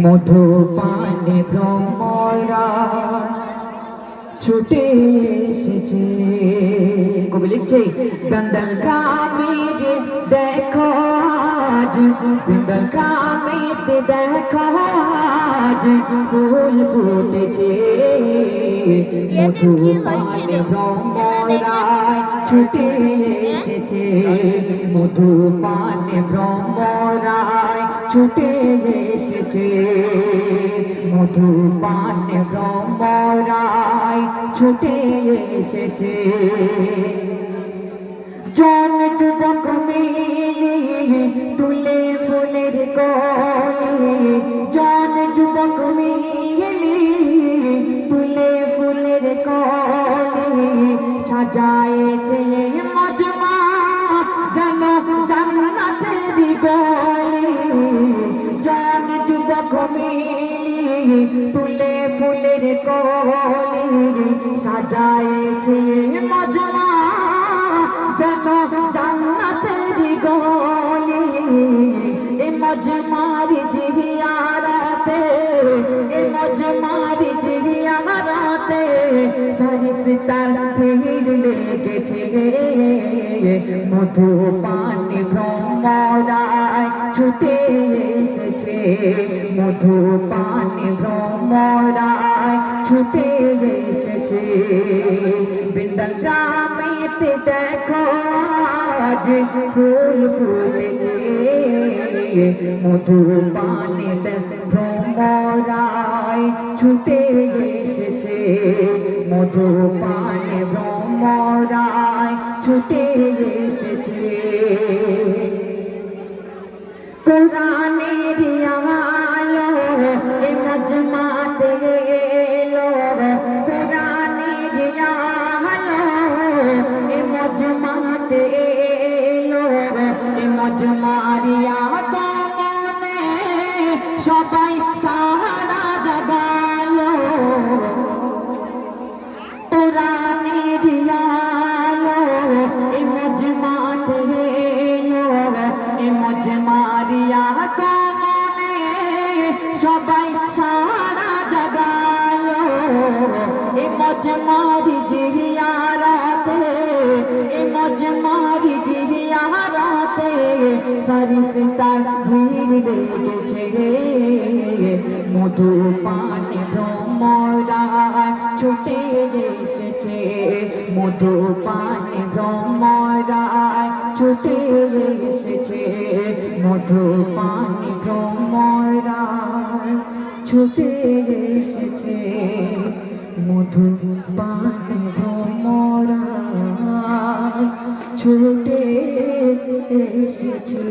মধু পানে ভ্রমরা ছুটে এসেছে। কবি লিখছে দন্দল গ্রামের দেখো আজ, দন্দল গ্রামেতে দেখো আজ ফুল ফুটেছে। মধু পানে ভ্রমরায় ছুটে এসেছে। মধু পানে ভ্রমরায় ছুটে এসেছে। মধু পানে ভ্রমরায় ছুটে এসেছে। জন যুবক মিলে তুলে ফুলের কলি, জন যুবক মিলে তুলে ফুলের কলি সাজায়েছে মজমা যেন জান্নাতের গলি। জন যুবক মিলে তুলে ফুলের কলি সাজায়েছে মজমা যেন জান্নাতের গলি। এ মজমার জিয়ারাতে, এ মজমার জিয়ারাতে ফেরেশতার ভিড় লেগেছে। মধু পানে ভ্রমরায় ছুটে এসেছে। মধু পানে ভ্রমরায় ছুটে এসেছে। বিন্দল গ্রামেতে দেখো আজ ফুল ফুটেছে। মধু পানে ভ্রমরায় ছুটে এসেছে। মধু পানে ভ্রমরায় ছুটে এসেছে। কোরআনের আলো এ মজমাতে এলো, কোরআনের আলো এ মজমাতে এলো। এ মজমারিয়া কমনে সবাই সাহারা জাগালো। কোরআনের আলো এ মজমাতে এলো। এ মজমারিয়া কমনে সবাই সাহারা জাগালো। এ মজমারি জিয়ারাতে, এ মজমারি জিয়ারাতে ফেরেশতার ভিড় লেগেছে। মধু পানে ভ্রমরায় ছুটে এসেছে। মধু পানে ভ্রমরায় ছুটে এসেছে। মধু পানে ভ্রমরায় ছুটে এসেছে। মধু পানে ভ্রমরায় ছুটে এসেছে।